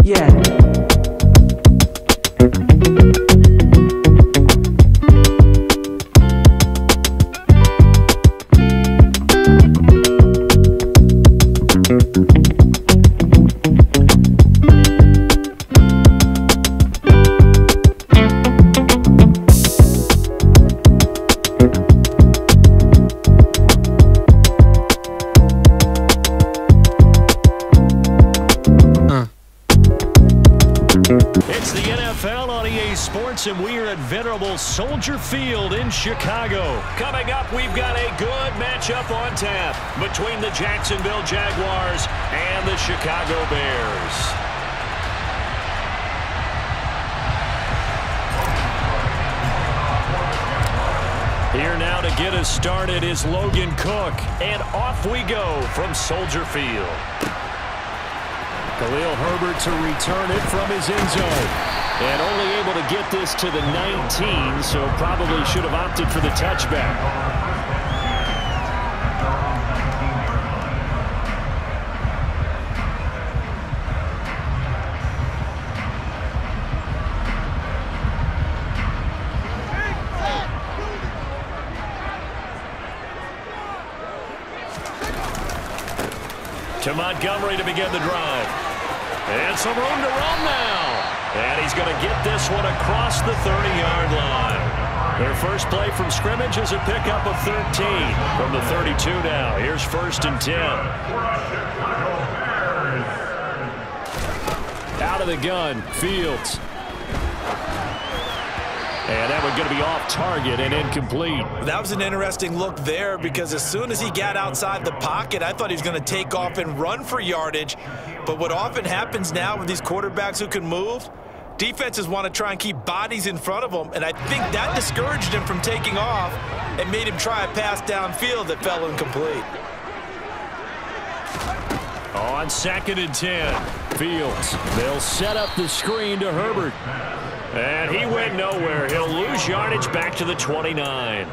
Yeah. It's the NFL on EA Sports, and we are at venerable Soldier Field in Chicago. Coming up, we've got a good matchup on tap between the Jacksonville Jaguars and the Chicago Bears. Here now to get us started is Logan Cook, and off we go from Soldier Field. Khalil Herbert to return it from his end zone. And only able to get this to the 19, so probably should have opted for the touchback. To Montgomery to begin the drive. And some room to run now. And he's going to get this one across the 30-yard line. Their first play from scrimmage is a pickup of 13 from the 32 now. Here's 1st and 10. Out of the gun, Fields. And that one going to be off target and incomplete. That was an interesting look there because as soon as he got outside the pocket, I thought he was going to take off and run for yardage. But what often happens now with these quarterbacks who can move, defenses want to try and keep bodies in front of them, and I think that discouraged him from taking off and made him try a pass downfield that fell incomplete. On 2nd and 10, Fields. They'll set up the screen to Herbert. And he went nowhere. He'll lose yardage back to the 29.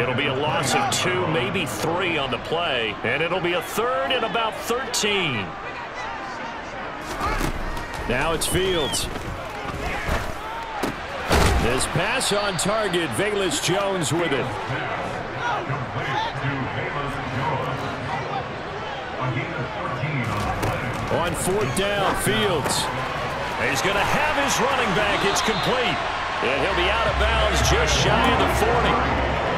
It'll be a loss of 2, maybe 3 on the play. And it'll be a 3rd and about 13. Now it's Fields. This pass on target. Velus Jones with it. On 4th down, Fields. He's going to have his running back. It's complete. And he'll be out of bounds just shy of the 40.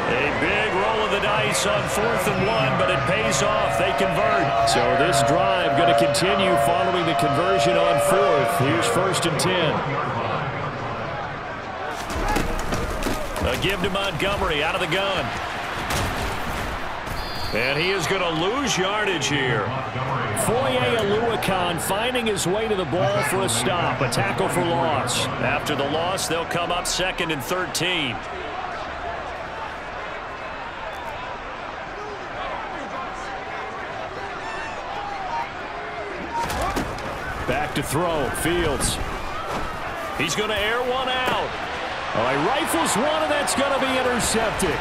A big roll of the dice on 4th and 1, but it pays off. They convert. So this drive going to continue following the conversion on 4th. Here's 1st and 10. A give to Montgomery out of the gun. And he is going to lose yardage here. Foye Oluokun finding his way to the ball for a stop. A tackle for loss. After the loss, they'll come up 2nd and 13. Back to throw. Fields. He's going to air one out. Oh, he rifles one, and that's going to be intercepted.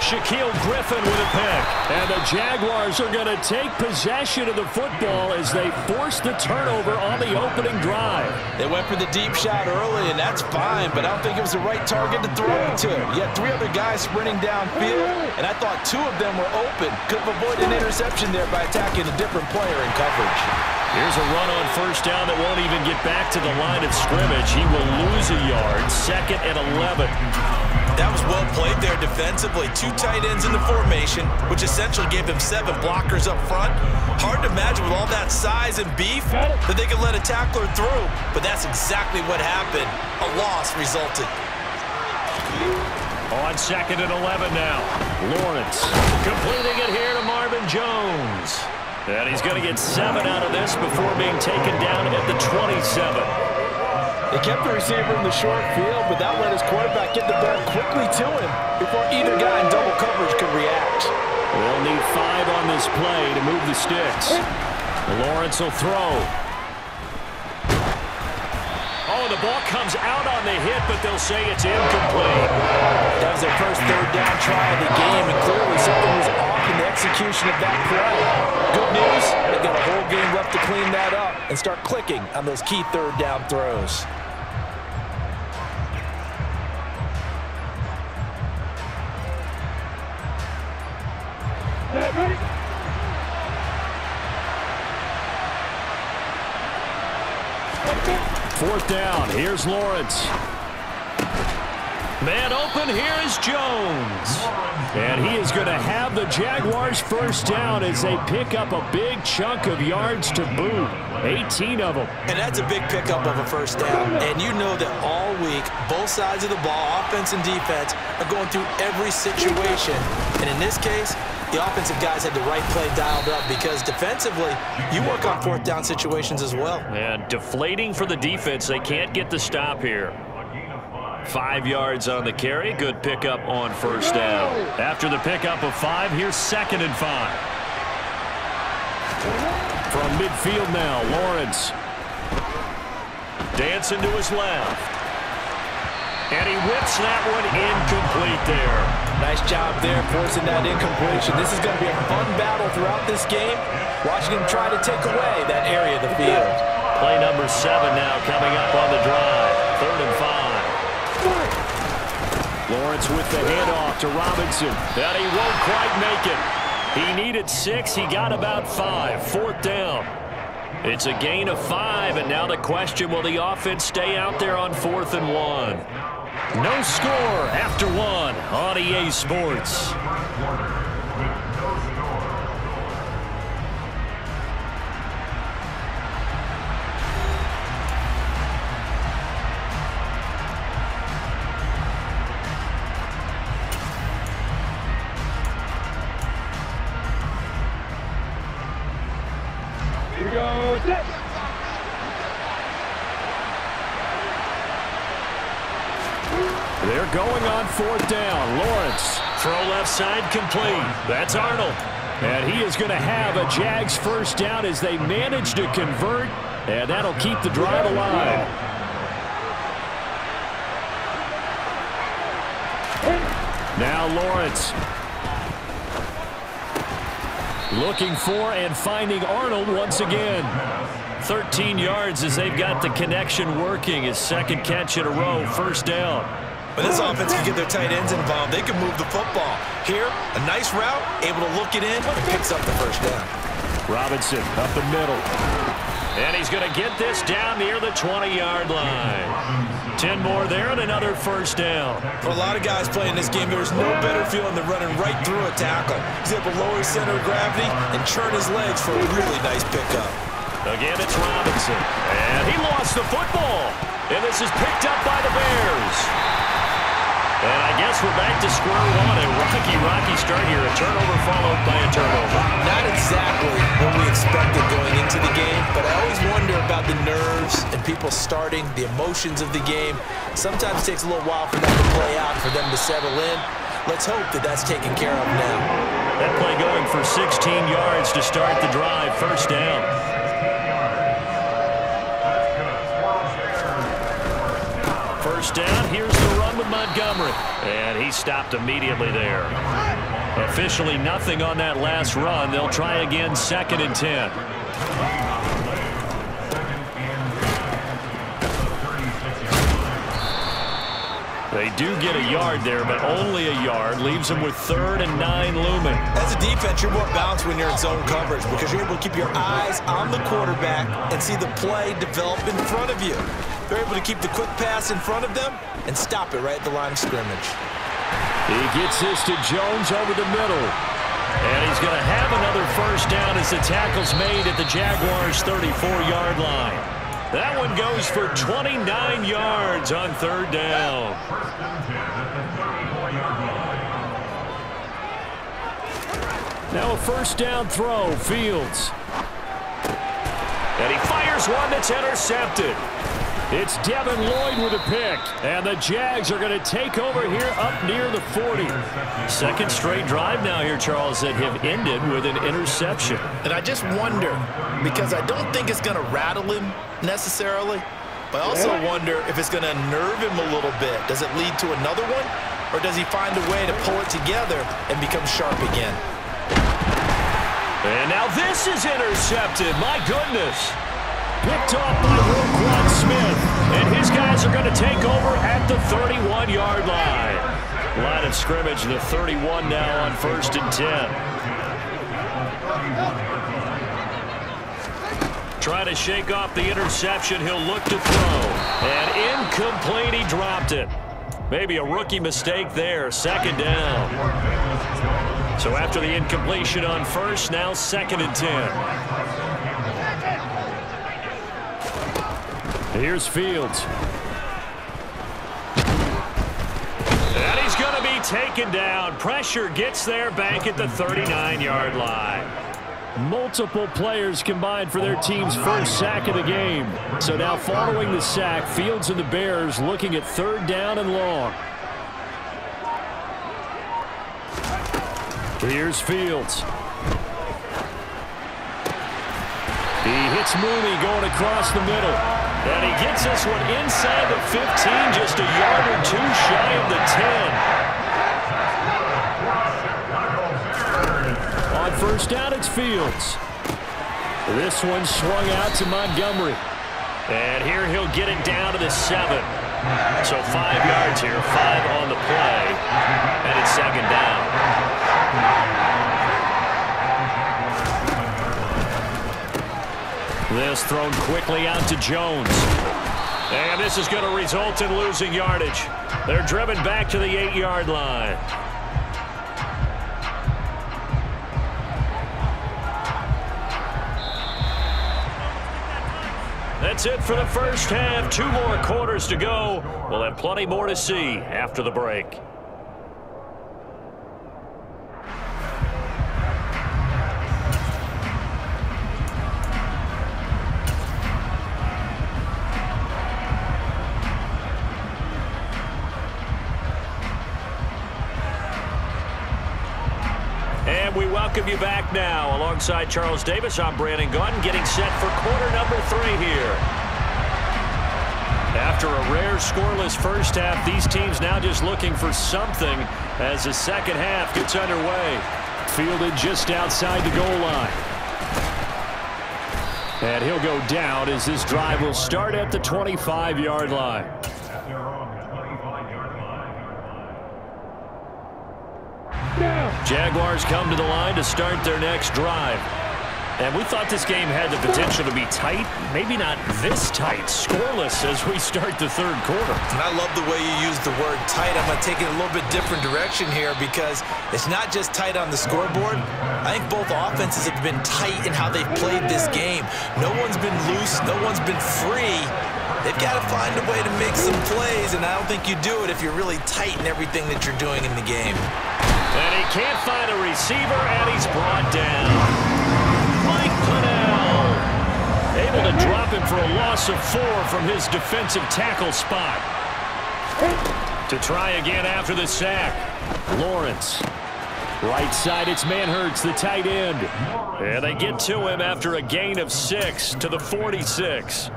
Shaquille Griffin with a pick. And the Jaguars are going to take possession of the football as they force the turnover on the opening drive. They went for the deep shot early, and that's fine, but I don't think it was the right target to throw it to. You had 3 other guys sprinting downfield, and I thought 2 of them were open. Could have avoided an interception there by attacking a different player in coverage. Here's a run on 1st down that won't even get back to the line of scrimmage. He will lose a yard. 2nd and 11. That was well played there defensively. 2 tight ends in the formation, which essentially gave them 7 blockers up front. Hard to imagine with all that size and beef that they could let a tackler through, but that's exactly what happened. A loss resulted. On 2nd and 11 now. Lawrence completing it here to Marvin Jones. And he's going to get 7 out of this before being taken down at the 27. They kept the receiver in the short field, but that let his quarterback get the ball quickly to him before either guy in double coverage could react. They'll need 5 on this play to move the sticks. Lawrence will throw. Oh, the ball comes out on the hit, but they'll say it's incomplete. That was their first 3rd down try of the game, and clearly something was off in the execution of that play. Good news, they've got a whole game left to clean that up. and start clicking on those key third down throws. Ready? Fourth down. Here's Lawrence. Man open. Here is Jones. And he is going to have the Jaguars first down as they pick up a big chunk of yards to boot. 18 of them. And that's a big pickup of a first down. And you know that all week, both sides of the ball, offense and defense, are going through every situation. And in this case, the offensive guys had the right play dialed up because defensively, you work on fourth down situations as well. And deflating for the defense. They can't get the stop here. 5 yards on the carry. Good pickup on first down. After the pickup of 5, here's 2nd and 5. From midfield now, Lawrence. Dancing to his left. And he whips that one incomplete there. Nice job there, forcing that incompletion. This is going to be a fun battle throughout this game. Watching him try to take away that area of the field. Play number 7 now coming up on the drive. 3rd and 5. Lawrence with the handoff to Robinson. And he won't quite make it. He needed 6. He got about 5. 4th down. It's a gain of 5, and now the question, will the offense stay out there on 4th and 1? No score after 1 on EA Sports. Here we go. Set. They're going on 4th down. Lawrence. Throw left side complete. That's Arnold. And he is going to have a Jags first down as they manage to convert. And that'll keep the drive alive. Now Lawrence. Looking for and finding Arnold once again. 13 yards as they've got the connection working. His 2nd catch in a row. First down. When this offense can get their tight ends involved, they can move the football. Here, a nice route, able to look it in, and picks up the first down. Robinson up the middle. And he's going to get this down near the 20-yard line. 10 more there and another first down. For a lot of guys playing this game, there's no better feeling than running right through a tackle. He's able to lower his center of gravity and churn his legs for a really nice pickup. Again, it's Robinson. And he lost the football. And this is picked up by the Bears. And I guess we're back to square one. A rocky start here. A turnover followed by a turnover. Not exactly what we expected going into the game, but I always wonder about the nerves and people starting, the emotions of the game. Sometimes it takes a little while for that to play out, for them to settle in. Let's hope that that's taken care of now. That play going for 16 yards to start the drive. First down. First down, here's the run with Montgomery. And he stopped immediately there. Officially nothing on that last run. They'll try again, 2nd and 10. They do get a yard there, but only a yard. Leaves them with 3rd and 9 looming. As a defense, you're more balanced when you're in zone coverage because you're able to keep your eyes on the quarterback and see the play develop in front of you. They're able to keep the quick pass in front of them and stop it right at the line of scrimmage. He gets this to Jones over the middle. And he's going to have another first down as the tackle's made at the Jaguars' 34-yard line. That one goes for 29 yards on 3rd down. Now a first down throw, Fields. And he fires one that's intercepted. It's Devin Lloyd with a pick. And the Jags are going to take over here up near the 40. 2nd straight drive now here, Charles, that have ended with an interception. And I just wonder, because I don't think it's going to rattle him necessarily, but I also wonder if it's going to nerve him a little bit. Does it lead to another one? Or does he find a way to pull it together and become sharp again? And now this is intercepted. My goodness. picked off by Roquan Smith. And his guys are going to take over at the 31-yard line. Line of scrimmage, the 31 now on 1st and 10. Trying to shake off the interception. He'll look to throw. And incomplete. He dropped it. Maybe a rookie mistake there. 2nd down. So after the incompletion on 1st, now 2nd and 10. Here's Fields. And he's going to be taken down. Pressure gets there back at the 39-yard line. Multiple players combined for their team's first sack of the game. So now following the sack, Fields and the Bears looking at 3rd down and long. Here's Fields. He hits Mooney going across the middle. And he gets this one inside the 15, just a yard or two shy of the 10. On 1st down, it's Fields. This one swung out to Montgomery. And here he'll get it down to the 7. So 5 yards here, 5 on the play. And it's 2nd down. This thrown quickly out to Jones. And this is going to result in losing yardage. They're driven back to the 8-yard line. That's it for the first half. 2 more quarters to go. We'll have plenty more to see after the break. And we welcome you back now. Alongside Charles Davis, I'm Brandon Gunn, getting set for quarter number 3 here. After a rare scoreless first half, these teams now just looking for something as the second half gets underway. Fielded just outside the goal line. And he'll go down as this drive will start at the 25-yard line. Jaguars come to the line to start their next drive. And we thought this game had the potential to be tight. Maybe not this tight. Scoreless as we start the 3rd quarter. And I love the way you use the word tight. I'm going to take it a little bit different direction here because it's not just tight on the scoreboard. I think both offenses have been tight in how they've played this game. No one's been loose. No one's been free. They've got to find a way to make some plays, and I don't think you do it if you're really tight in everything that you're doing in the game. And he can't find a receiver, and he's brought down. Mike Pennell able to drop him for a loss of 4 from his defensive tackle spot. To try again after the sack. Lawrence. Right side, it's Manhertz, the tight end. And they get to him after a gain of 6 to the 46.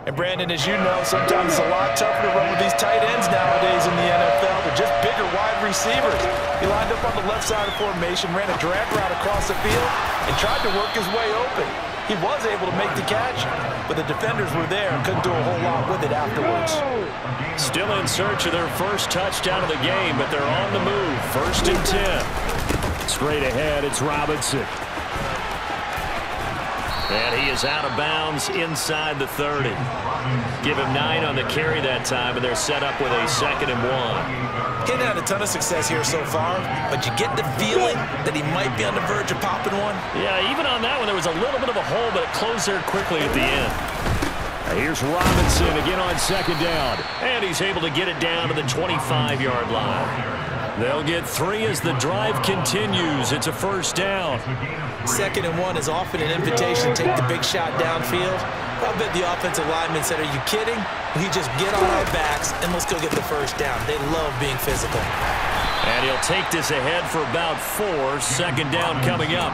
And Brandon, as you know, sometimes it's a lot tougher to run with these tight ends nowadays in the NFL. They're just bigger wide receivers. He lined up on the left side of formation, ran a drag route across the field, and tried to work his way open. He was able to make the catch, but the defenders were there and couldn't do a whole lot with it afterwards. Still in search of their first touchdown of the game, but they're on the move. 1st and 10. Straight ahead, it's Robinson. And he is out of bounds inside the 30. Give him 9 on the carry that time, and they're set up with a 2nd and 1. He hadn't had a ton of success here so far, but you get the feeling that he might be on the verge of popping one. Yeah, even on that one, there was a little bit of a hole, but it closed there quickly at the end. Here's Robinson again on 2nd down, and he's able to get it down to the 25-yard line. They'll get 3 as the drive continues. It's a 1st down. 2nd and 1 is often an invitation to take the big shot downfield. I bet the offensive lineman said, "Are you kidding? We just get on our backs and let's go get the 1st down." They love being physical. And he'll take this ahead for about 4. 2nd down coming up.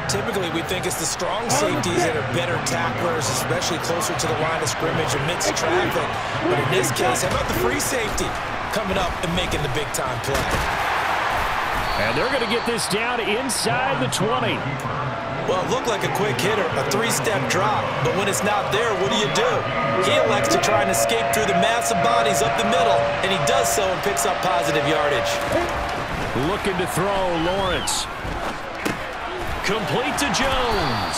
Typically, we think it's the strong safeties that are better tacklers, especially closer to the line of scrimmage amidst traffic. But in this case, how about the free safety coming up and making the big-time play? And they're going to get this down inside the 20. Well, it looked like a quick hitter, a three-step drop. But when it's not there, what do? He elects to try and escape through the massive bodies up the middle, and he does so and picks up positive yardage. Looking to throw, Lawrence. Complete to Jones.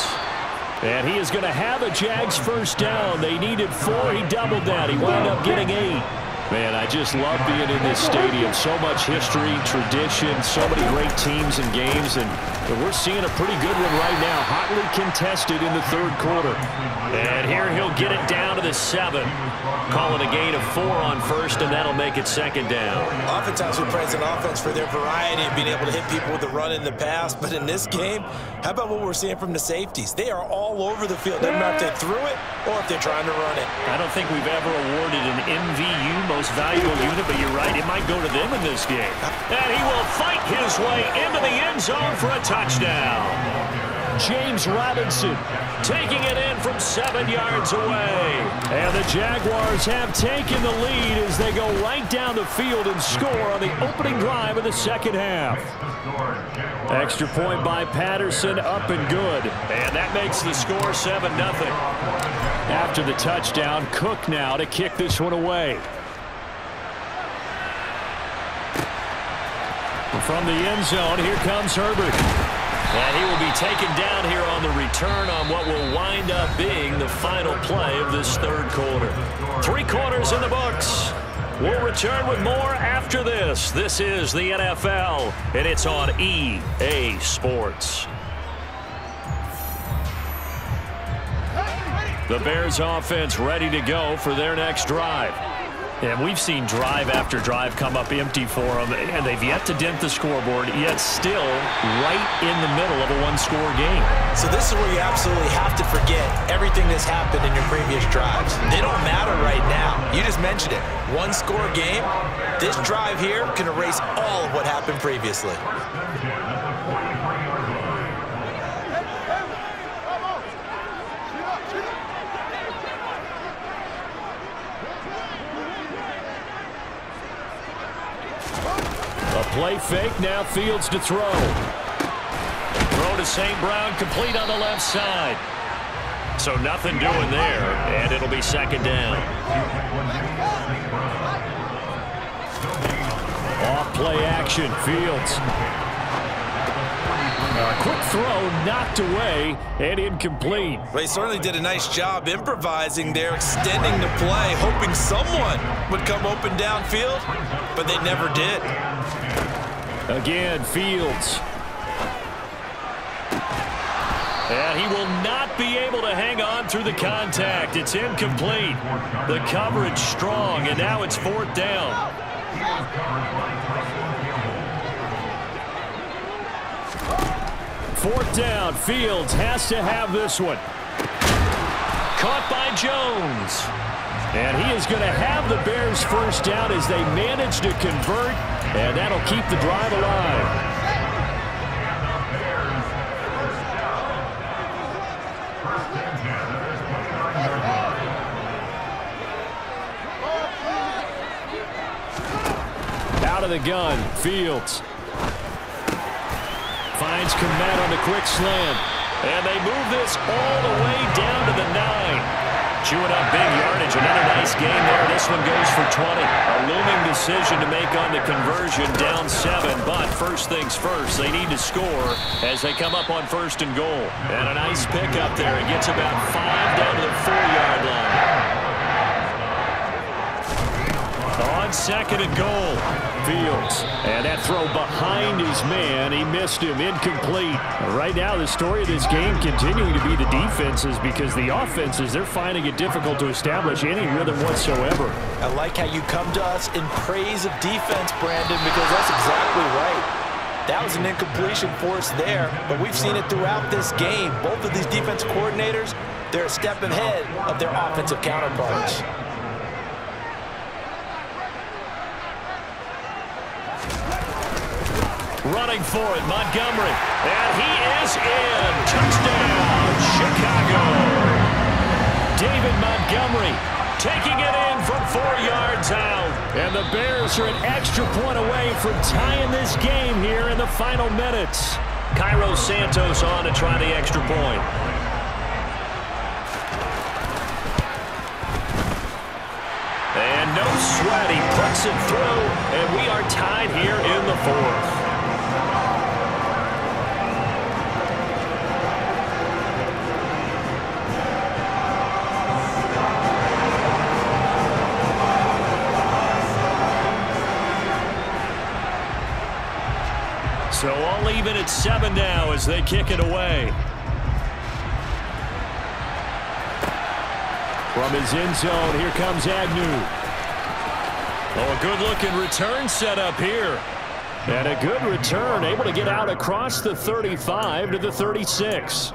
And he is going to have a Jags first down. They needed 4. He doubled that. He wound up getting 8. Man, I just love being in this stadium. So much history, tradition, so many great teams and games, and we're seeing a pretty good one right now. Hotly contested in the third quarter. And here he'll get it down to the 7. Call it a gain of 4 on first, and that'll make it second down. Oftentimes we praise an offense for their variety of being able to hit people with the run in the pass, but in this game, how about what we're seeing from the safeties? They are all over the field. Doesn't matter if they threw it or if they're trying to run it. I don't think we've ever awarded an MVU, most valuable unit, but you're right, it might go to them in this game. And he will fight his way into the end zone for a touchdown. James Robinson taking it in from 7 yards away. And the Jaguars have taken the lead as they go right down the field and score on the opening drive of the second half. Extra point by Patterson, up and good. And that makes the score 7-0. After the touchdown, Cook now to kick this one away. From the end zone, here comes Herbert. And he will be taken down here on the return on what will wind up being the final play of this third quarter. 3 quarters in the books. We'll return with more after this. This is the NFL, and it's on EA Sports. The Bears offense ready to go for their next drive. And we've seen drive after drive come up empty for them, and they've yet to dent the scoreboard, yet still right in the middle of a one-score game. So this is where you absolutely have to forget everything that's happened in your previous drives. They don't matter right now. You just mentioned it. One-score game. This drive here can erase all of what happened previously. Play fake, now Fields to throw. Throw to St. Brown, complete on the left side. So nothing doing there, and it'll be second down. Off play action, Fields. A quick throw knocked away and incomplete. Well, he certainly did a nice job improvising there, extending the play, hoping someone would come open downfield, but they never did. Again, Fields. And he will not be able to hang on through the contact. It's incomplete. The coverage strong, and now it's 4th down. Fourth down, Fields has to have this one. Caught by Jones. And he is going to have the Bears first down as they manage to convert, and that'll keep the drive alive. Out of the gun, Fields. Finds Komet on the quick slant. And they move this all the way down to the 9. Chewing up big yardage. Another nice gain there. This one goes for 20. A looming decision to make on the conversion, down 7. But first things first, they need to score as they come up on 1st and goal. And a nice pickup there. It gets about 5 down to the 4-yard line. On 2nd and goal, Fields. And that throw behind his man. He missed him. Incomplete. Right now, the story of this game continuing to be the defenses, because the offenses, they're finding it difficult to establish any rhythm whatsoever. I like how you come to us in praise of defense, Brandon, because that's exactly right. That was an incompletion for us there, but we've seen it throughout this game. Both of these defense coordinators, they're a step ahead of their offensive counterparts. Running for it, Montgomery. And he is in. Touchdown, Chicago. David Montgomery taking it in from 4 yards out. And the Bears are an extra point away from tying this game here in the final minutes. Santos on to try the extra point. And no sweat, he puts it through, and we are tied here in the fourth. So all even at 7 now as they kick it away. From his end zone, here comes Agnew. Oh, a good-looking return set up here. And a good return, able to get out across the 35 to the 36.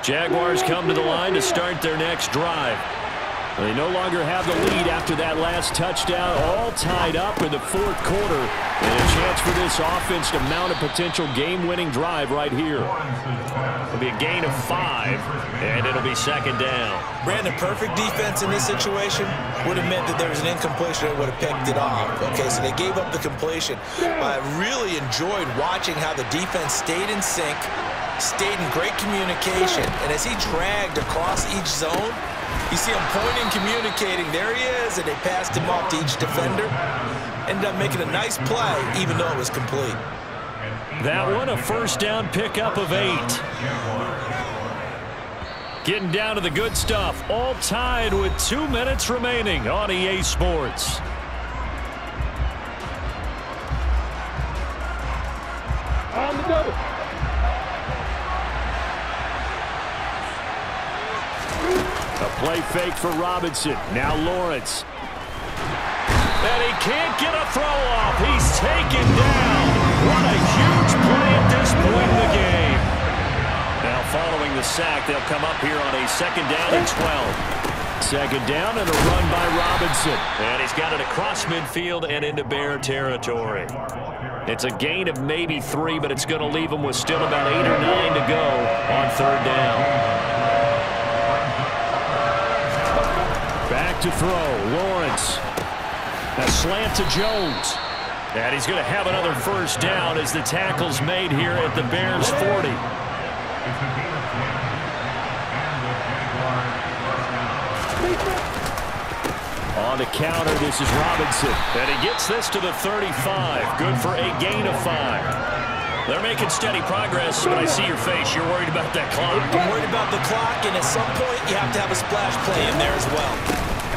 Jaguars come to the line to start their next drive. They no longer have the lead after that last touchdown, all tied up in the fourth quarter. And a chance for this offense to mount a potential game-winning drive right here. It'll be a gain of 5, and it'll be second down. Brandon, perfect defense in this situation would have meant that there was an incompletion that would have picked it off. Okay, so they gave up the completion. I really enjoyed watching how the defense stayed in sync, stayed in great communication, and as he dragged across each zone, you see him pointing, communicating. There he is, and they passed him off to each defender. Ended up making a nice play, even though it was complete. That one, a first down pickup of 8. Getting down to the good stuff, all tied with 2 minutes remaining on EA Sports. On the go. A play fake for Robinson. Now Lawrence. And he can't get a throw off. He's taken down. What a huge play at this point in the game. Now following the sack, they'll come up here on a second down and 12. Second down and a run by Robinson. And he's got it across midfield and into Bear territory. It's a gain of maybe 3, but it's going to leave him with still about 8 or 9 to go on third down. Back to throw, Lawrence. A slant to Jones. And he's going to have another first down as the tackle's made here at the Bears 40. On the counter, this is Robinson. And he gets this to the 35. Good for a gain of 5. They're making steady progress, but I see your face. You're worried about that clock. I'm worried about the clock, and at some point, you have to have a splash play in there as well.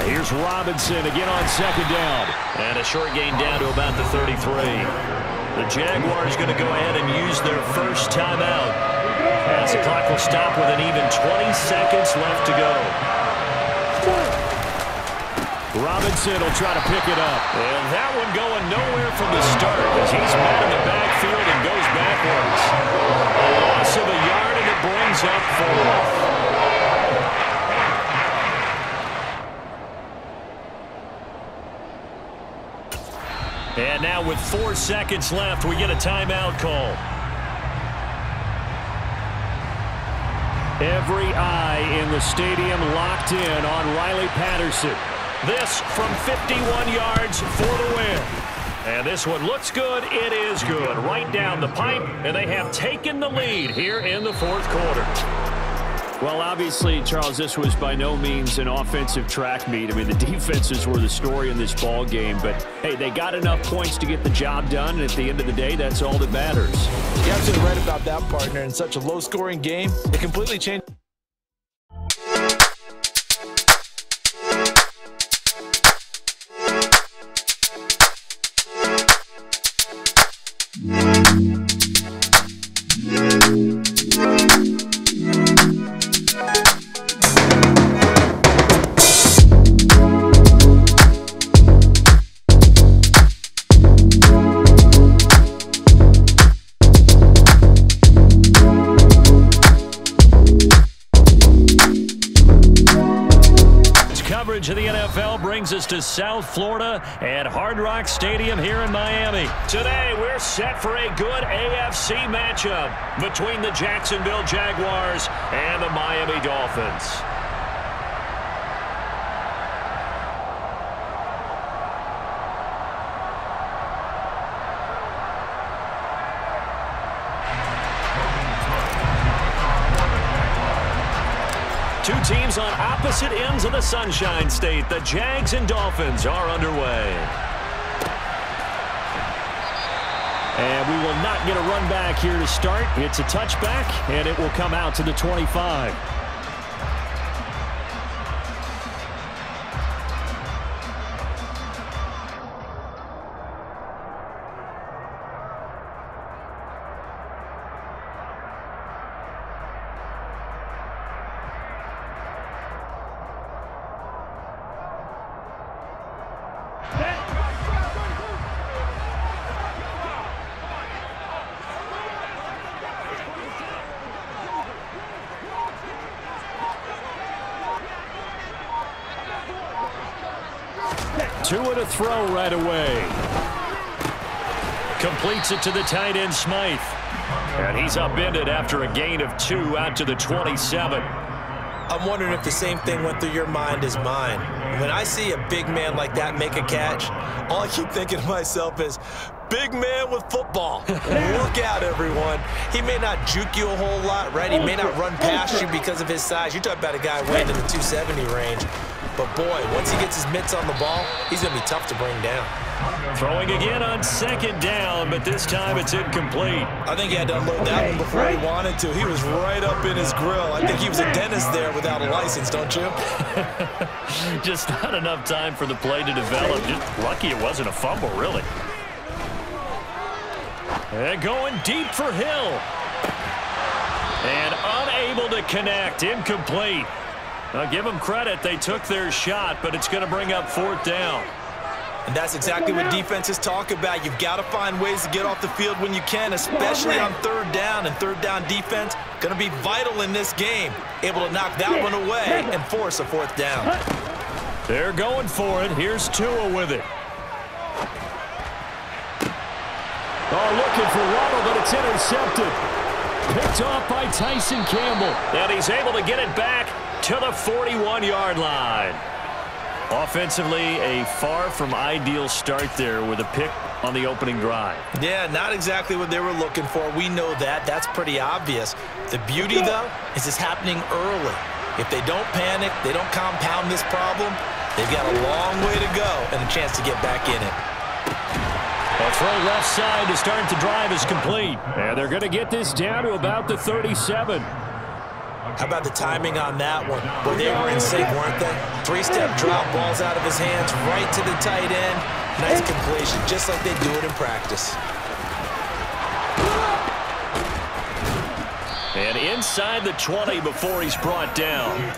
Here's Robinson again on second down. And a short gain down to about the 33. The Jaguars going to go ahead and use their first timeout, as the clock will stop with an even 20 seconds left to go. Robinson will try to pick it up. And that one going nowhere from the start as he's met in the backfield and goes backwards. A loss of a yard, and it brings up 4. And now with 4 seconds left, we get a timeout call. Every eye in the stadium locked in on Riley Patterson. This from 51 yards for the win. And this one looks good. It is good. Right down the pipe, and they have taken the lead here in the fourth quarter. Well, obviously, Charles, this was by no means an offensive track meet. I mean, the defenses were the story in this ball game. But, hey, they got enough points to get the job done, and at the end of the day, that's all that matters. You're absolutely right about that, partner. In such a low-scoring game, it completely changed. Coverage of the NFL brings us to South Florida at Hard Rock Stadium here in Miami. Today, we're set for a good AFC matchup between the Jacksonville Jaguars and the Miami Dolphins. Two teams on opposite ends of the Sunshine State. The Jags and Dolphins are underway. And we will not get a run back here to start. It's a touchback, and it will come out to the 25. Two and a throw right away. Completes it to the tight end, Smythe. And he's upended after a gain of 2 out to the 27. I'm wondering if the same thing went through your mind as mine. When I see a big man like that make a catch, all I keep thinking to myself is, big man with football. Look out, everyone. He may not juke you a whole lot, right? He may not run past you because of his size. You're talking about a guy weighing in the 270 range. But, boy, once he gets his mitts on the ball, he's going to be tough to bring down. Throwing again on second down, but this time it's incomplete. I think he had to unload that one before he wanted to. He was right up in his grill. I think he was a dentist there without a license, don't you? Just not enough time for the play to develop. Just lucky it wasn't a fumble, really. And going deep for Hill. And unable to connect. Incomplete. I'll give them credit. They took their shot, but it's going to bring up 4th down. And that's exactly what defenses talk about. You've got to find ways to get off the field when you can, especially on 3rd down. And 3rd down defense going to be vital in this game. Able to knock that one away and force a 4th down. They're going for it. Here's Tua with it. Oh, looking for Waddle, but it's intercepted. Picked off by Tyson Campbell. And he's able to get it back to the 41-yard line. Offensively, a far from ideal start there with a pick on the opening drive. Yeah, not exactly what they were looking for. We know that. That's pretty obvious. The beauty, though, is it's happening early. If they don't panic, they don't compound this problem, they've got a long way to go and a chance to get back in it. A throw left side to start the drive is complete. And they're going to get this down to about the 37. How about the timing on that one? Boy, they were in sync, weren't they? 3-step drop, balls out of his hands, right to the tight end. Nice completion, just like they do it in practice. And inside the 20 before he's brought down.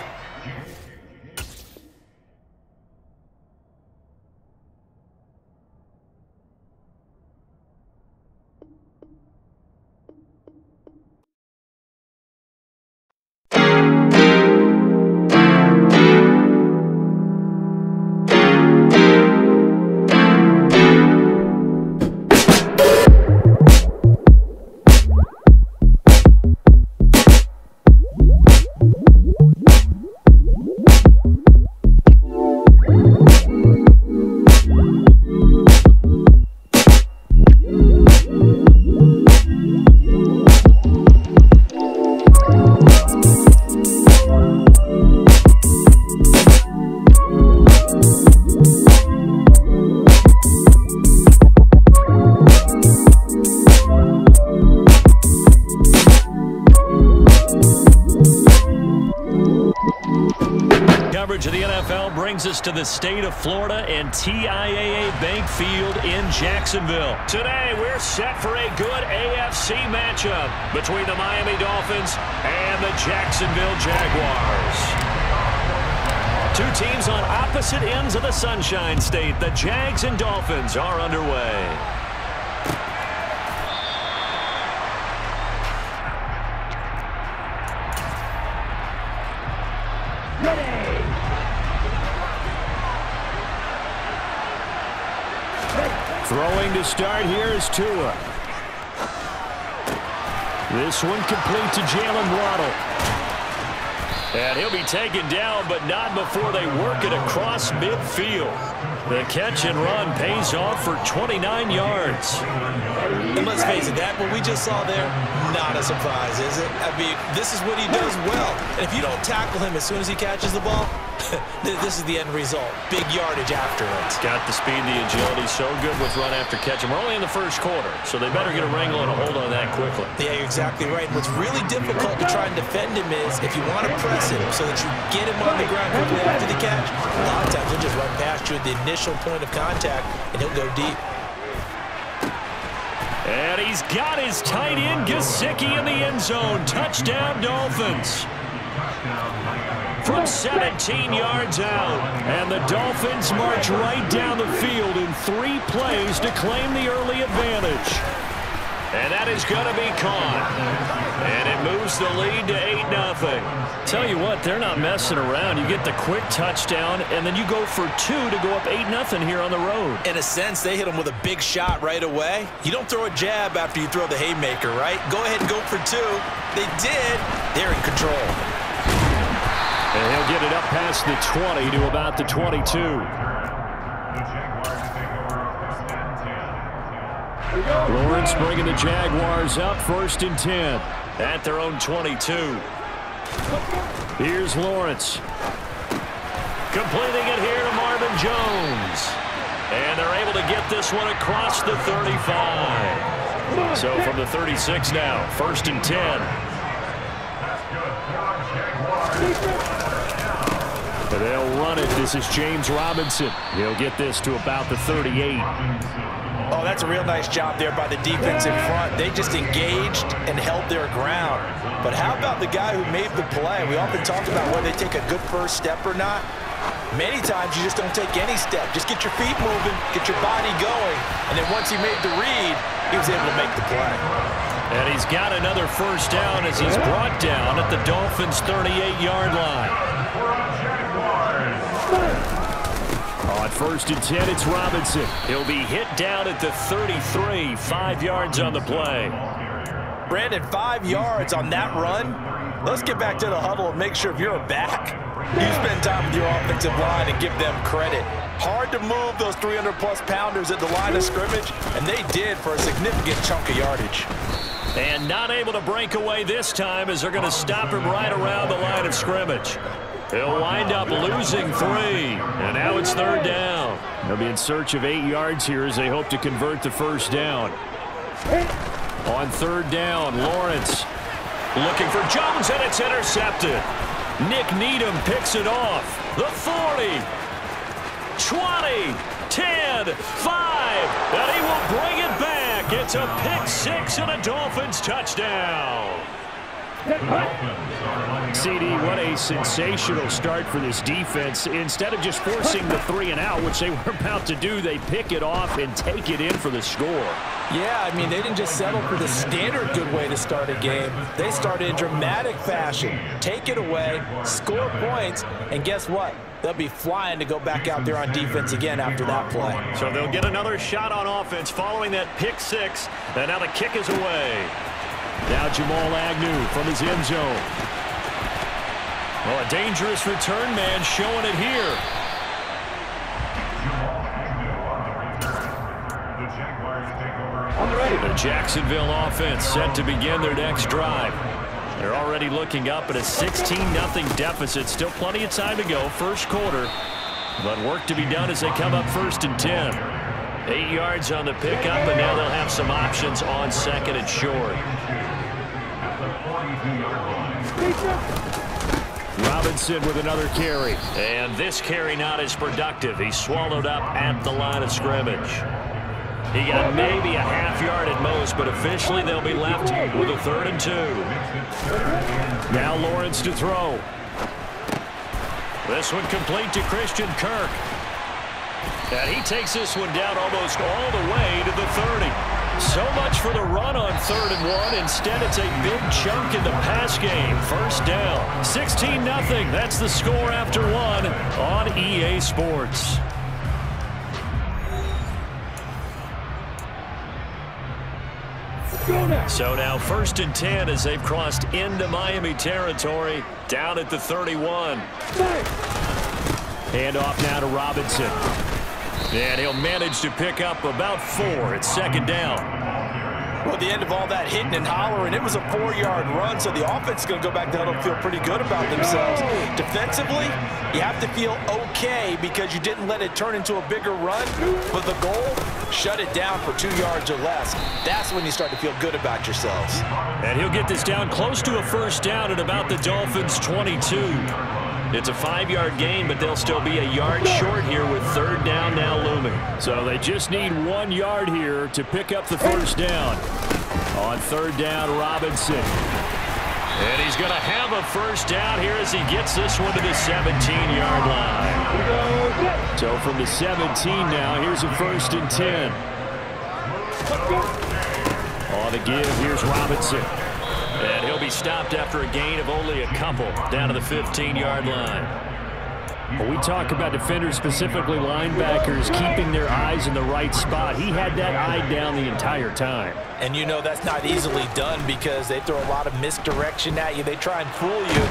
Us to the state of Florida and TIAA Bank Field in Jacksonville. Today, we're set for a good AFC matchup between the Miami Dolphins and the Jacksonville Jaguars. Two teams on opposite ends of the Sunshine State. The Jags and Dolphins are underway. Throwing to start here is Tua. This one complete to Jalen Waddle. And he'll be taken down, but not before they work it across midfield. The catch and run pays off for 29 yards. And let's face it, that what we just saw there, not a surprise, is it? I mean, this is what he does well. And if you don't tackle him as soon as he catches the ball, this is the end result. Big yardage after it. Got the speed, the agility, so good with run after catch. And we're only in the first quarter, so they better get a wrangle and a hold on that quickly. Yeah, you're exactly right. And what's really difficult to try and defend him is if you want to press him so that you get him on the ground quickly after the catch, a lot of times he'll just run past you at the initial point of contact, and he'll go deep. And he's got his tight end, Gesicki, in the end zone. Touchdown, Dolphins. From 17 yards out. And the Dolphins march right down the field in 3 plays to claim the early advantage. And that is going to be caught. And it moves the lead to 8-0. Tell you what, they're not messing around. You get the quick touchdown, and then you go for 2 to go up 8-0 here on the road. In a sense, they hit him with a big shot right away. You don't throw a jab after you throw the haymaker, right? Go ahead and go for 2. They did. They're in control. And he'll get it up past the 20 to about the 22. Lawrence bringing the Jaguars up 1st and 10 at their own 22. Here's Lawrence. Completing it here to Marvin Jones. And they're able to get this one across the 35. So from the 36 now, 1st and 10. They'll run it. This is James Robinson. He'll get this to about the 38. Oh, that's a real nice job there by the defense in front. They just engaged and held their ground. But how about the guy who made the play? We often talk about whether they take a good first step or not. Many times you just don't take any step. Just get your feet moving, get your body going. And then once he made the read, he was able to make the play. And he's got another first down as he's brought down at the Dolphins' 38-yard line. On 1st and 10, it's Robinson. He'll be hit down at the 33, 5 yards on the play. Brandon, 5 yards on that run. Let's get back to the huddle and make sure if you're a back, you spend time with your offensive line and give them credit. Hard to move those 300-plus pounders at the line of scrimmage, and they did for a significant chunk of yardage. And not able to break away this time as they're going to stop him right around the line of scrimmage. He'll wind up losing 3, and now it's 3rd down. They'll be in search of 8 yards here as they hope to convert the first down. On 3rd down, Lawrence looking for Jones, and it's intercepted. Nick Needham picks it off. The 40, 20, 10, 5, and he will bring it back. It's a pick-6 and a Dolphins touchdown. CD, what a sensational start for this defense. Instead of just forcing the 3-and-out, which they were about to do, they pick it off and take it in for the score. Yeah, I mean, they didn't just settle for the standard good way to start a game. They started in dramatic fashion. Take it away, score points, and guess what? They'll be flying to go back out there on defense again after that play. So they'll get another shot on offense following that pick-6, and now the kick is away. Now Jamal Agnew from his end zone. Well, a dangerous return man showing it here. The Jacksonville offense set to begin their next drive. They're already looking up at a 16-0 deficit. Still plenty of time to go, first quarter. But work to be done as they come up 1st and 10. 8 yards on the pickup, and now they'll have some options on 2nd and short. Robinson with another carry. And this carry not as productive. He's swallowed up at the line of scrimmage. He got maybe a half yard at most, but officially they'll be left with a 3rd and 2. Now Lawrence to throw. This one complete to Christian Kirk. And he takes this one down almost all the way to the 30. So much for the run on 3rd and 1. Instead, it's a big chunk in the pass game. First down. 16-0. That's the score after 1 on EA Sports. So now 1st and 10 as they've crossed into Miami territory, down at the 31. Handoff now to Robinson. And he'll manage to pick up about 4. It's 2nd down. Well, at the end of all that hitting and hollering, it was a 4-yard run, so the offense is going to go back down and feel pretty good about themselves. Defensively, you have to feel okay because you didn't let it turn into a bigger run, but the goal, shut it down for 2 yards or less. That's when you start to feel good about yourselves. And he'll get this down close to a 1st down at about the Dolphins' 22. It's a 5-yard gain, but they'll still be a yard short here with 3rd down now looming. So they just need 1 yard here to pick up the 1st down. On 3rd down, Robinson. And he's going to have a 1st down here as he gets this one to the 17-yard line. So from the 17 now, here's a 1st and 10. On the give, here's Robinson. And he'll be stopped after a gain of only a couple down to the 15-yard line. When we talk about defenders, specifically linebackers, keeping their eyes in the right spot, he had that eye down the entire time. And you know that's not easily done because they throw a lot of misdirection at you. They try and fool you.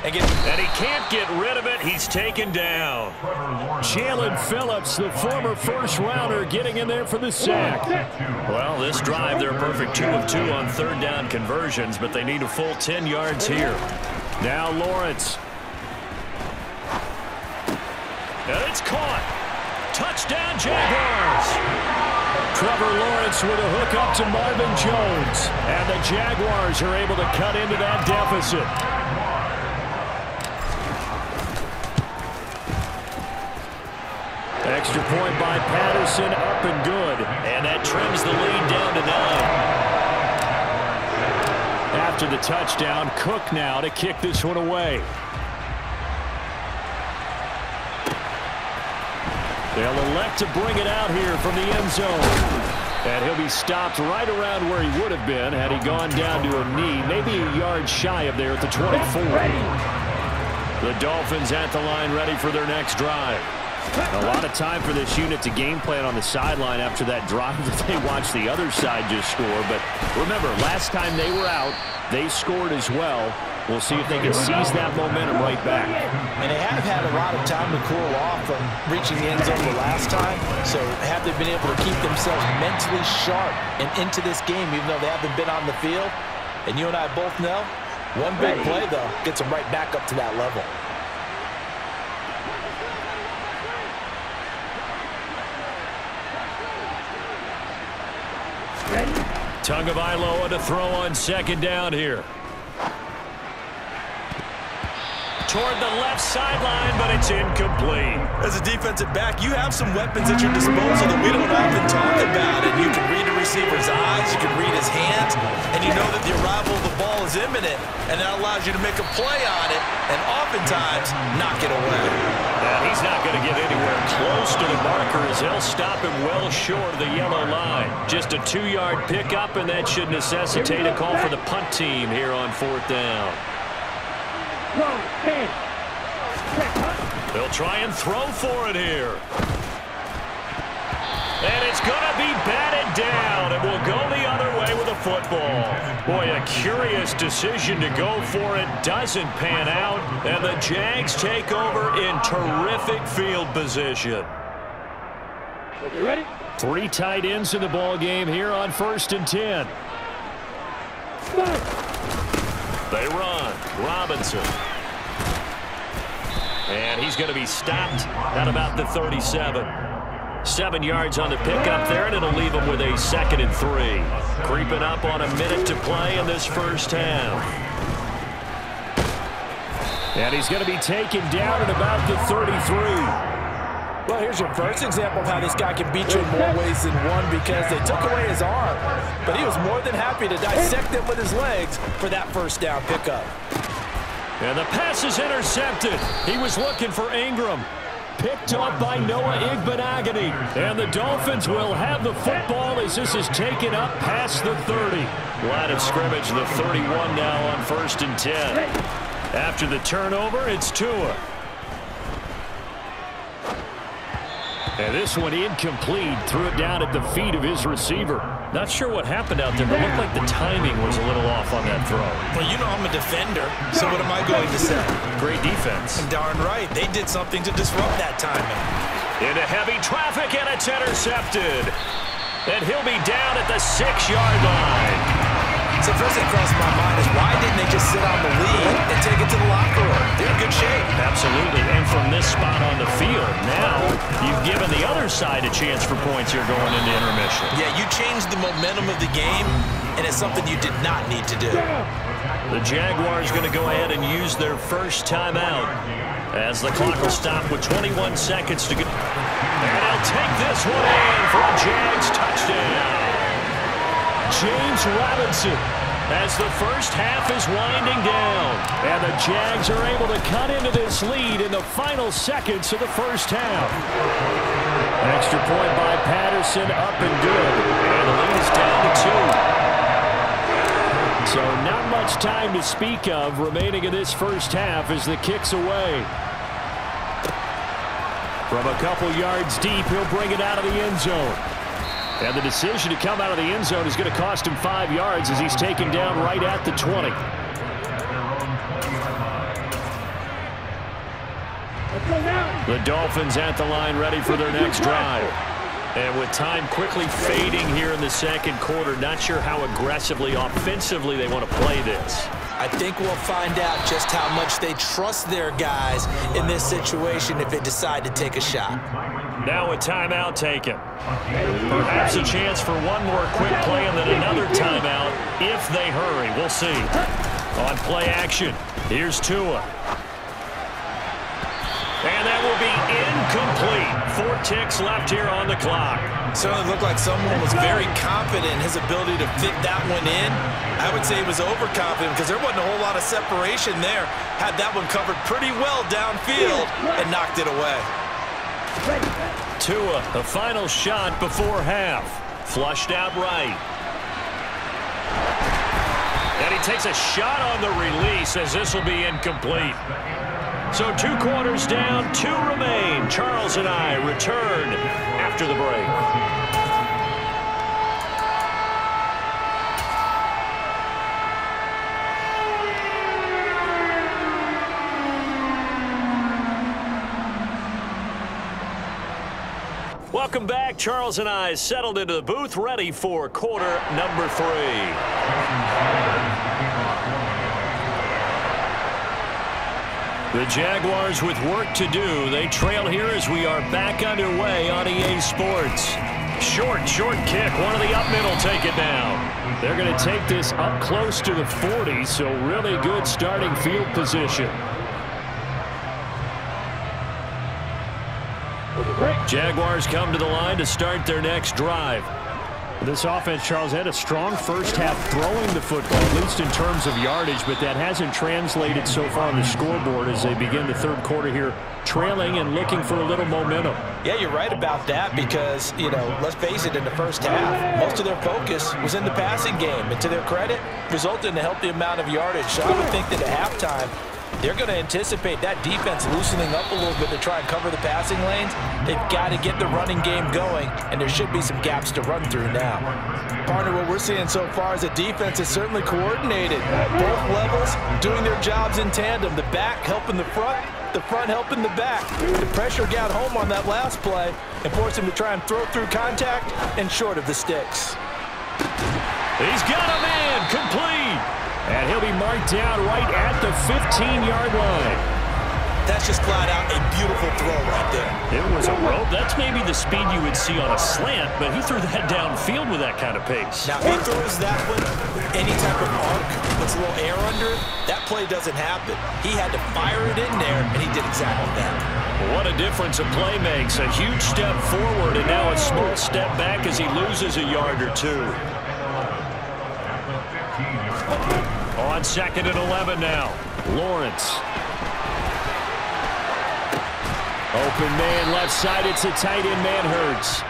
And he can't get rid of it. He's taken down. Jalen Phillips, the former 1st-rounder, getting in there for the sack. Well, this drive, they're a perfect 2 of 2 on 3rd down conversions, but they need a full 10 yards here. Now Lawrence. And it's caught. Touchdown, Jaguars. Trevor Lawrence with a hook up to Marvin Jones. And the Jaguars are able to cut into that deficit. Extra point by Patterson, up and good. And that trims the lead down to 9. After the touchdown, Cook now to kick this one away. They'll elect to bring it out here from the end zone. And he'll be stopped right around where he would have been had he gone down to a knee, maybe a yard shy of there at the 24. The Dolphins at the line ready for their next drive. A lot of time for this unit to game plan on the sideline after that drive that they watched the other side just score. But remember, last time they were out, they scored as well. We'll see if they can seize that momentum right back. And they have had a lot of time to cool off from reaching the end zone the last time. So have they been able to keep themselves mentally sharp and into this game, even though they haven't been on the field? And you and I both know, one big play, though, gets them right back up to that level. Tagovailoa to throw on 2nd down here. Toward the left sideline, but it's incomplete. As a defensive back, you have some weapons at your disposal that we don't often talk about. And you can read the receiver's eyes, you can read his hands, and you know that the arrival of the ball is imminent, and that allows you to make a play on it and oftentimes knock it away. And he's not going to get anywhere close to the marker as they'll stop him well short of the yellow line. Just a 2-yard pickup, and that should necessitate a call for the punt team here on 4th down. They'll try and throw for it here. And it's going to be batted down, and will go the other way with a football. Boy, a curious decision to go for it. Doesn't pan out, and the Jags take over in terrific field position. Okay, ready? 3 tight ends in the ball game here on 1st and 10. They run. Robinson. And he's going to be stopped at about the 37. 7 yards on the pickup there, and it'll leave him with a 2nd and 3. Creeping up on a minute to play in this 1st half. And he's going to be taken down at about the 33. Well, here's your first example of how this guy can beat you in more ways than one, because they took away his arm, but he was more than happy to dissect them with his legs for that 1st down pickup. And the pass is intercepted. He was looking for Ingram. Picked up by Noah Igbenogany. And the Dolphins will have the football as this is taken up past the 30. Line of scrimmage, the 31 now on 1st and 10. After the turnover, it's Tua. And this one incomplete. Threw it down at the feet of his receiver. Not sure what happened out there, but it looked like the timing was a little off on that throw. Well, you know I'm a defender, so what am I going to say? Great defense. Darn right. They did something to disrupt that timing. Into heavy traffic, and it's intercepted. And he'll be down at the 6-yard line. So first thing crossed my mind is why didn't they just sit on the lead and take it to the locker room? They're in good shape. Absolutely. And from this spot on the field, now you've given the other side a chance for points here going into intermission. Yeah, you changed the momentum of the game, and it's something you did not need to do. The Jaguars going to go ahead and use their first timeout as the clock will stop with 21 seconds to go. And they'll take this one in for a Jags touchdown. James Robinson as the first half is winding down. And the Jags are able to cut into this lead in the final seconds of the first half. Extra point by Patterson, up and good. And the lead is down to 2. So not much time to speak of remaining in this first half as the kick's away. From a couple yards deep, he'll bring it out of the end zone. And the decision to come out of the end zone is going to cost him 5 yards as he's taken down right at the 20. The Dolphins at the line ready for their next drive. And with time quickly fading here in the second quarter, not sure how aggressively, offensively they want to play this. I think we'll find out just how much they trust their guys in this situation if they decide to take a shot. Now a timeout taken. Perhaps a chance for one more quick play and then another timeout if they hurry. We'll see. On play action, here's Tua. And that will be incomplete. 4 ticks left here on the clock. Certainly looked like someone was very confident in his ability to fit that one in. I would say he was overconfident because there wasn't a whole lot of separation there. Had that one covered pretty well downfield and knocked it away. Tua, the final shot before half. Flushed out right. And he takes a shot on the release as this will be incomplete. So 2 quarters down, 2 remain. Charles and I return after the break. Welcome back. Charles and I settled into the booth, ready for quarter number 3. The Jaguars with work to do. They trail here as we are back underway on EA Sports. Short kick. One of the up middle take it down. They're going to take this up close to the 40, so really good starting field position. Jaguars come to the line to start their next drive. This offense, Charles, had a strong first half throwing the football, at least in terms of yardage, but that hasn't translated so far on the scoreboard as they begin the third quarter here, trailing and looking for a little momentum. Yeah, you're right about that because, you know, let's face it, in the first half, most of their focus was in the passing game. And to their credit, resulted in a healthy amount of yardage. So I would think that at halftime, they're going to anticipate that defense loosening up a little bit to try and cover the passing lanes. They've got to get the running game going, and there should be some gaps to run through now. Partner, what we're seeing so far is the defense is certainly coordinated. Both levels doing their jobs in tandem. The back helping the front helping the back. The pressure got home on that last play and forced him to try and throw through contact and short of the sticks. He's got a man complete. And he'll be marked down right at the 15-yard line. That's just flat out a beautiful throw right there. It was a rope. That's maybe the speed you would see on a slant, but he threw that downfield with that kind of pace. Now, he throws that one with any type of arc, puts a little air under it. That play doesn't happen. He had to fire it in there, and he did exactly that. What a difference a play makes. A huge step forward, and now a small step back as he loses a yard or 2. On 2nd and 11 now. Lawrence. Open man left side. It's a tight end man, Hurts.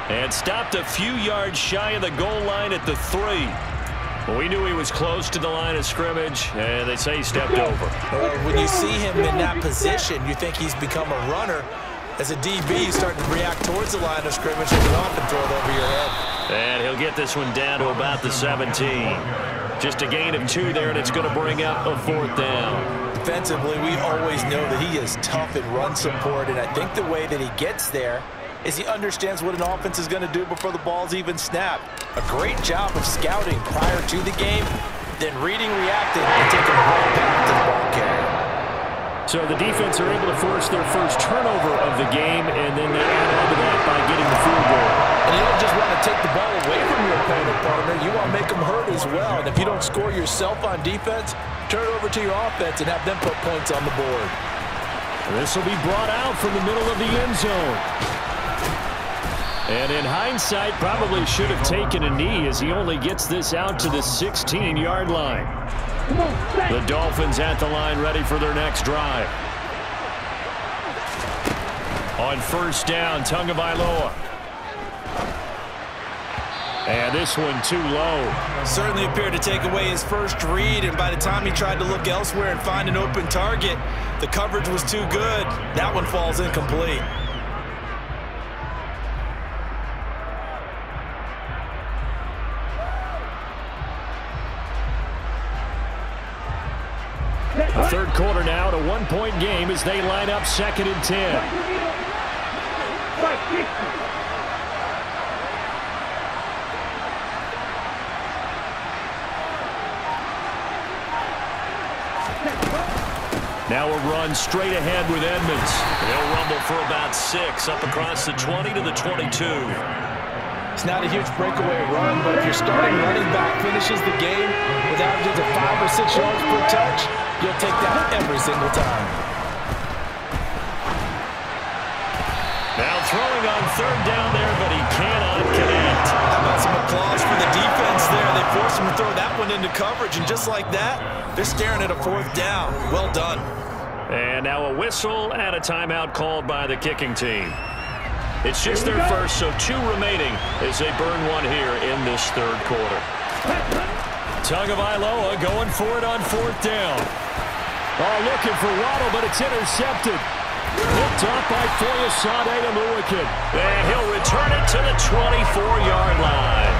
And stopped a few yards shy of the goal line at the 3. Well, we knew he was close to the line of scrimmage, and they say he stepped over. When you see him in that position, you think he's become a runner. As a DB, he's starting to react towards the line of scrimmage and often throw it over your head. And he'll get this one down to about the 17. Just a gain of 2 there, and it's going to bring up a 4th down. Defensively, we always know that he is tough in run support, and I think the way that he gets there is he understands what an offense is going to do before the ball's even snapped. A great job of scouting prior to the game, then reading, reacting, and taking the ball back to the ball carrier. So the defense are able to force their first turnover of the game, and then they add on to that by getting the field goal. And you don't just want to take the ball away from your opponent, partner. You want to make them hurt as well. And if you don't score yourself on defense, turn it over to your offense and have them put points on the board. This will be brought out from the middle of the end zone. And in hindsight, probably should have taken a knee as he only gets this out to the 16-yard line. The Dolphins at the line ready for their next drive. On first down, Tagovailoa. And this one too low. Certainly appeared to take away his first read, and by the time he tried to look elsewhere and find an open target, the coverage was too good. That one falls incomplete. The third quarter now, to 1-point game as they line up 2nd and 10. Now a run straight ahead with Edmonds. They'll rumble for about 6 up across the 20 to the 22. It's not a huge breakaway run, but if your starting running back finishes the game without just 5 or 6 yards per touch, you'll take that every single time. Now throwing on 3rd down there, but he cannot connect. How about some applause for the defense there? They forced him to throw that one into coverage, and just like that, they're staring at a 4th down. Well done. And now a whistle and a timeout called by the kicking team. It's just their first, so 2 remaining as they burn one here in this 3rd quarter. Tagovailoa going for it on 4th down. Oh, looking for Waddle, but it's intercepted. Picked off by Foyesade Oluokun. And he'll return it to the 24-yard line.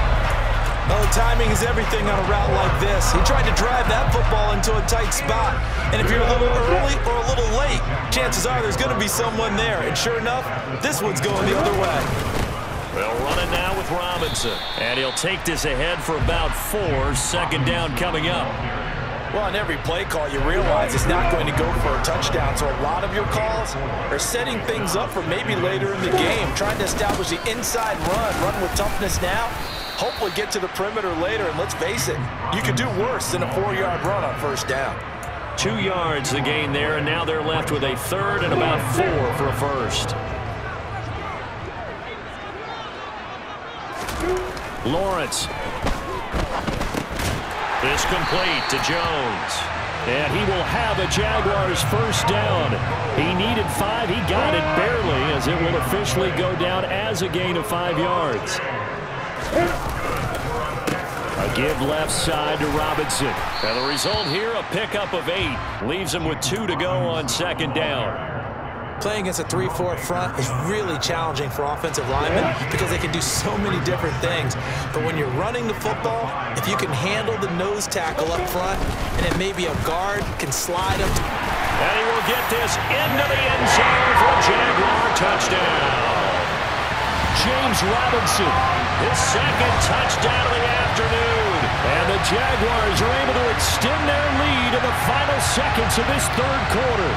Well, the timing is everything on a route like this. He tried to drive that football into a tight spot. And if you're a little early or a little late, chances are there's going to be someone there. And sure enough, this one's going the other way. They'll run it now with Robinson. And he'll take this ahead for about 4. 2nd down coming up. Well, on every play call, you realize it's not going to go for a touchdown. So a lot of your calls are setting things up for maybe later in the game, trying to establish the inside run with toughness now, hopefully get to the perimeter later. And let's face it, you could do worse than a 4-yard run on 1st down. 2 yards the gain there, and now they're left with a 3rd and about 4 for a 1st. Lawrence. This complete to Jones. And he will have a Jaguars 1st down. He needed 5. He got it barely, as it will officially go down as a gain of 5 yards. A give left side to Robinson. And the result here, a pickup of 8. Leaves him with 2 to go on 2nd down. Playing against a 3-4 front is really challenging for offensive linemen because they can do so many different things. But when you're running the football, if you can handle the nose tackle up front, and then maybe a guard can slide up. And he will get this into the end zone for a Jaguar touchdown. James Robinson, his 2nd touchdown of the afternoon. And the Jaguars are able to extend their lead in the final seconds of this 3rd quarter.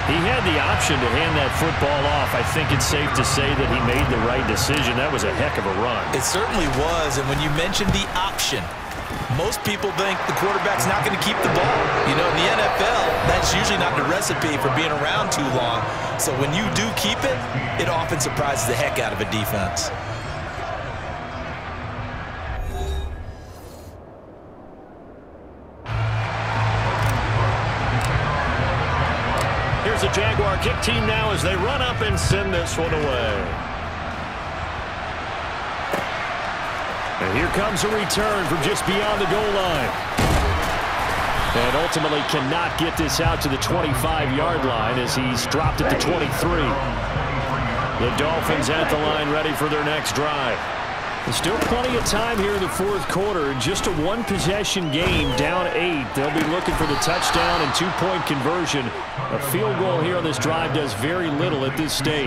He had the option to hand that football off. I think it's safe to say that he made the right decision. That was a heck of a run. It certainly was, and when you mentioned the option, most people think the quarterback's not going to keep the ball. You know, in the NFL, that's usually not the recipe for being around too long. So when you do keep it, it often surprises the heck out of a defense. Here's the Jaguar kick team now as they run up and send this one away. And here comes a return from just beyond the goal line. And ultimately cannot get this out to the 25-yard line as he's dropped it to 23. The Dolphins at the line ready for their next drive. Still plenty of time here in the fourth quarter. Just a one-possession game, down 8. They'll be looking for the touchdown and two-point conversion. A field goal here on this drive does very little at this stage.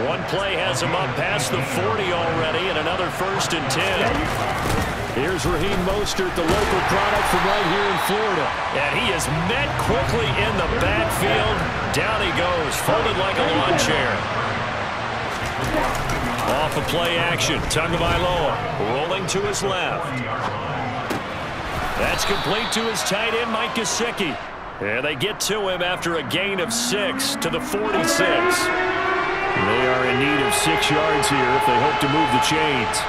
One play has them up past the 40 already, and another 1st and 10. Here's Raheem Mostert, the local product from right here in Florida. And he is met quickly in the backfield. Down he goes, folded like a lawn chair. Off of play action, Tagovailoa rolling to his left. That's complete to his tight end, Mike Gesicki. And they get to him after a gain of 6 to the 46. They are in need of 6 yards here if they hope to move the chains.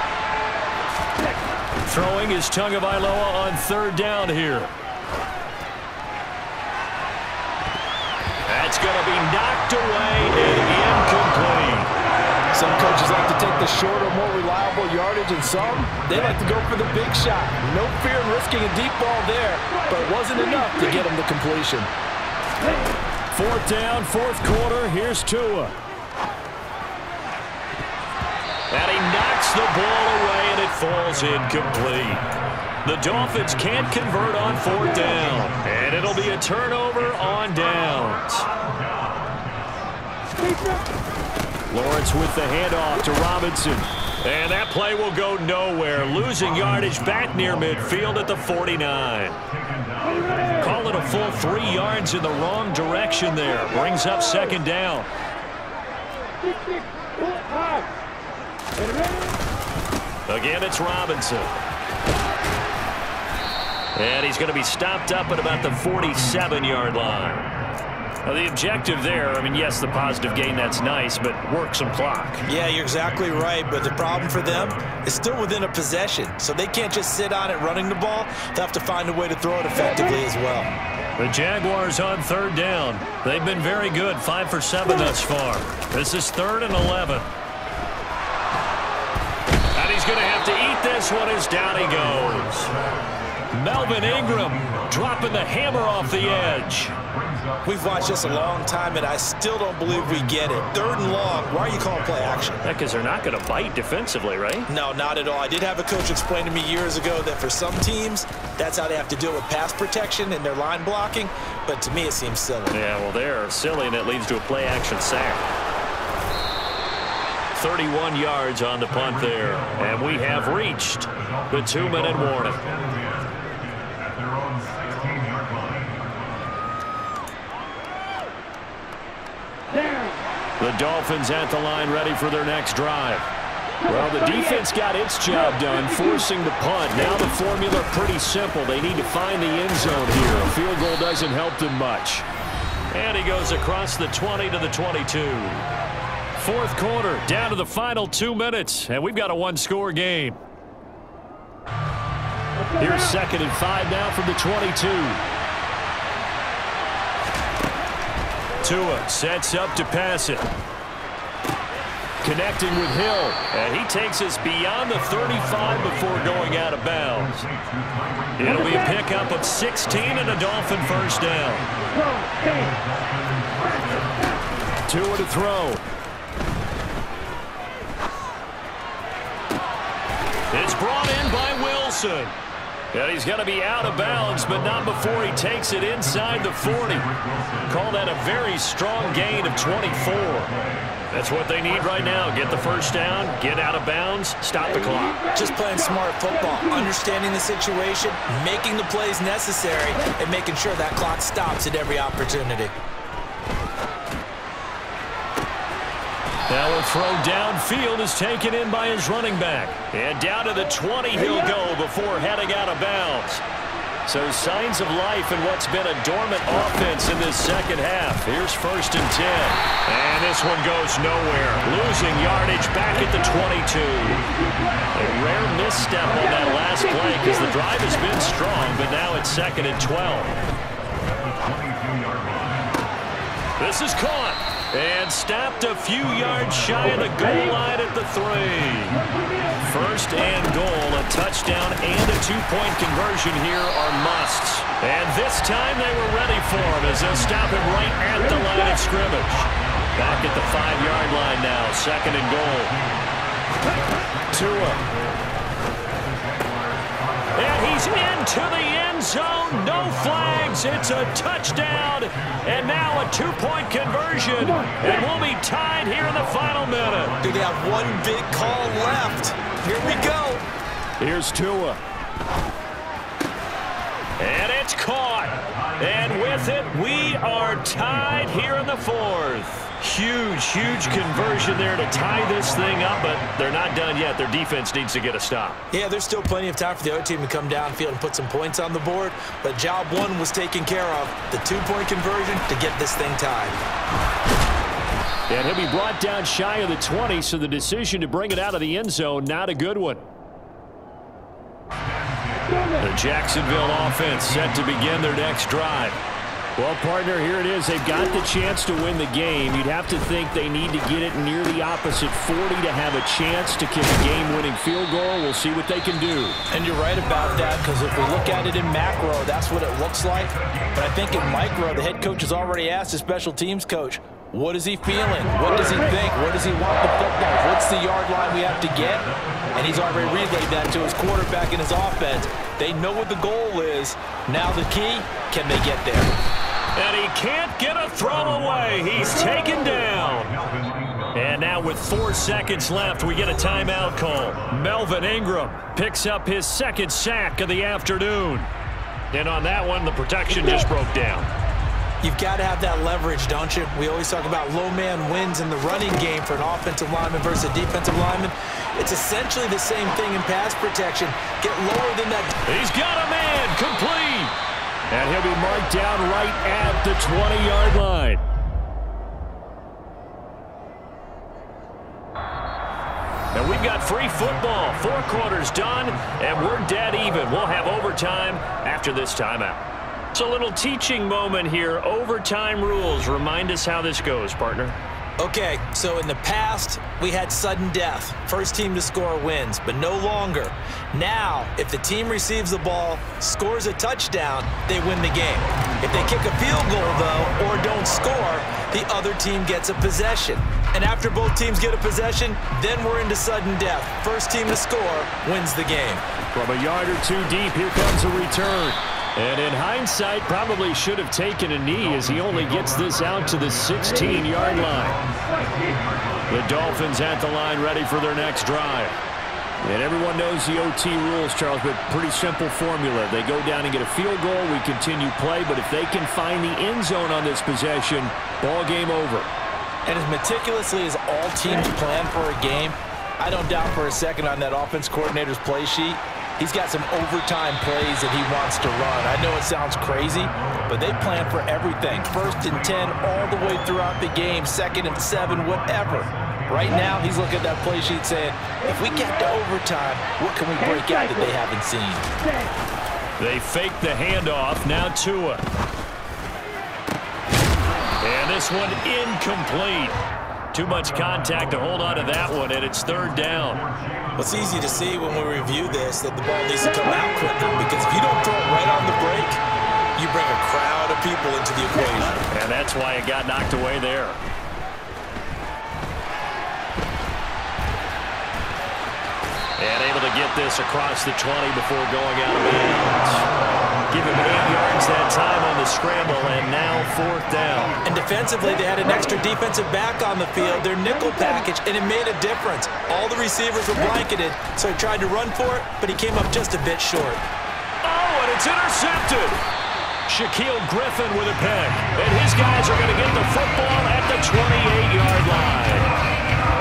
Throwing is Tagovailoa on 3rd down here. That's going to be knocked away and incomplete. Some coaches like to take the shorter, more reliable yardage, and some, they like to go for the big shot. No fear in risking a deep ball there, but it wasn't enough to get him the completion. 4th down, 4th quarter. Here's Tua. And he knocks the ball away, and it falls incomplete. The Dolphins can't convert on 4th down, and it'll be a turnover on downs. Lawrence with the handoff to Robinson. And that play will go nowhere. Losing yardage back near midfield at the 49. Call it a full 3 yards in the wrong direction there. Brings up 2nd down. Again, it's Robinson. And he's going to be stopped up at about the 47-yard line. Well, the objective there, I mean, yes, the positive gain, that's nice, but work some clock. Yeah, you're exactly right, but the problem for them is still within a possession, so they can't just sit on it running the ball. They'll have to find a way to throw it effectively as well. The Jaguars on 3rd down. They've been very good, 5 for 7 thus far. This is 3rd and 11. And he's going to have to eat this one as down he goes. Melvin Ingram dropping the hammer off the edge. We've watched this a long time, and I still don't believe we get it. 3rd and long. Why are you calling play action? Because they're not going to bite defensively, right? No, not at all. I did have a coach explain to me years ago that for some teams, that's how they have to deal with pass protection and their line blocking. But to me, it seems silly. Yeah, well, they're silly, and it leads to a play action sack. 31 yards on the punt there. And we have reached the 2-minute warning. The Dolphins at the line ready for their next drive. Well, the defense got its job done, forcing the punt. Now the formula pretty simple. They need to find the end zone here. A field goal doesn't help them much. And he goes across the 20 to the 22. 4th quarter, down to the final 2 minutes, and we've got a 1-score game. Here's 2nd and 5 now from the 22. Tua sets up to pass it. Connecting with Hill, and he takes us beyond the 35 before going out of bounds. It'll be a pickup of 16 and a Dolphin 1st down. Tua to throw. It's brought in by Wilson. And he's going to be out of bounds, but not before he takes it inside the 40. Call that a very strong gain of 24. That's what they need right now. Get the 1st down, get out of bounds, stop the clock. Just playing smart football, understanding the situation, making the plays necessary, and making sure that clock stops at every opportunity. Now a throw downfield is taken in by his running back. And down to the 20 he'll go before heading out of bounds. So signs of life in what's been a dormant offense in this 2nd half. Here's 1st and 10. And this one goes nowhere. Losing yardage back at the 22. A rare misstep on that last play because the drive has been strong, but now it's 2nd and 12. This is caught. And stopped a few yards shy of the goal line at the 3. 1st and goal, a touchdown and a 2-point conversion here are musts. And this time they were ready for him as they'll stop him right at the line of scrimmage. Back at the 5-yard line now, 2nd and goal. Tua. And he's into the end zone. No flags. It's a touchdown. And now a two-point conversion. And we'll be tied here in the final minute. Do they have one big call left? Here we go. Here's Tua. And it's caught. And with it, we are tied here in the fourth. Huge conversion there to tie this thing up, but they're not done yet. Their defense needs to get a stop. Yeah, there's still plenty of time for the other team to come downfield and put some points on the board, but job one was taken care of. The two-point conversion to get this thing tied. And he'll be brought down shy of the 20, so the decision to bring it out of the end zone, not a good one. The Jacksonville offense set to begin their next drive. Well, partner, here it is. They've got the chance to win the game. You'd have to think they need to get it near the opposite 40 to have a chance to kick a game-winning field goal. We'll see what they can do. And you're right about that, because if we look at it in macro, that's what it looks like. But I think in micro, the head coach has already asked the special teams coach, what is he feeling? What does he think? Where does he want the football? What's the yard line we have to get? And he's already relayed that to his quarterback and his offense. They know what the goal is. Now the key, can they get there? And he can't get a throw away. He's taken down. And now with 4 seconds left, we get a timeout call. Melvin Ingram picks up his second sack of the afternoon. And on that one, the protection just broke down. You've got to have that leverage, don't you? We always talk about low man wins in the running game for an offensive lineman versus a defensive lineman. It's essentially the same thing in pass protection. Get lower than that. He's got a man, complete. And he'll be marked down right at the 20-yard line. And we've got free football. 4 quarters done, and we're dead even. We'll have overtime after this timeout. It's a little teaching moment here. Overtime rules. Remind us how this goes, partner. Okay, so in the past, we had sudden death. First team to score wins, but no longer. Now, if the team receives the ball, scores a touchdown, they win the game. If they kick a field goal, though, or don't score, the other team gets a possession. And after both teams get a possession, then we're into sudden death. First team to score wins the game. From a yard or two deep, here comes a return. And in hindsight, probably should have taken a knee as he only gets this out to the 16-yard line. The Dolphins at the line ready for their next drive. And everyone knows the OT rules, Charles, but pretty simple formula. They go down and get a field goal, we continue play, but if they can find the end zone on this possession, ball game over. And as meticulously as all teams plan for a game, I don't doubt for a second on that offense coordinator's play sheet, he's got some overtime plays that he wants to run. I know it sounds crazy, but they plan for everything. 1st and 10 all the way throughout the game, 2nd and 7, whatever. Right now, he's looking at that play sheet saying, if we get to overtime, what can we break out that they haven't seen? They fake the handoff. Now Tua. And this one incomplete. Too much contact to hold on to that one, and it's 3rd down. Well, it's easy to see when we review this that the ball needs to come out quicker, because if you don't throw it right on the break, you bring a crowd of people into the equation. And that's why it got knocked away there. And able to get this across the 20 before going out of bounds. Give him 8 yards that time on the scramble, and now 4th down. And defensively, they had an extra defensive back on the field, their nickel package, and it made a difference. All the receivers were blanketed, so he tried to run for it, but he came up just a bit short. Oh, and it's intercepted. Shaquille Griffin with a pick, and his guys are going to get the football at the 28-yard line.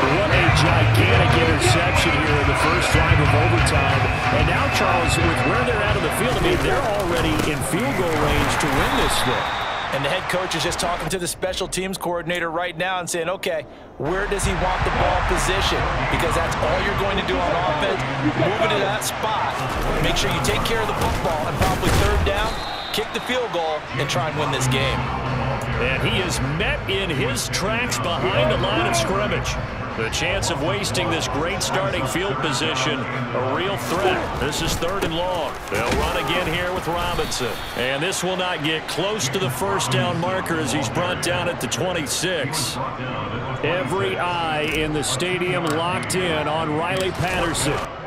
What a gigantic interception here in the first drive of overtime. And now, Charles, with where they're out of the field, I mean, they're already in field goal range to win this thing. And the head coach is just talking to the special teams coordinator right now and saying, okay, where does he want the ball positioned? Because that's all you're going to do on offense. Move it to that spot. Make sure you take care of the football, and probably 3rd down, kick the field goal, and try and win this game. And he is met in his tracks behind the line of scrimmage. The chance of wasting this great starting field position, a real threat. This is 3rd and long. They'll run again here with Robinson. And this will not get close to the first down marker as he's brought down at the 26. Every eye in the stadium locked in on Riley Patterson.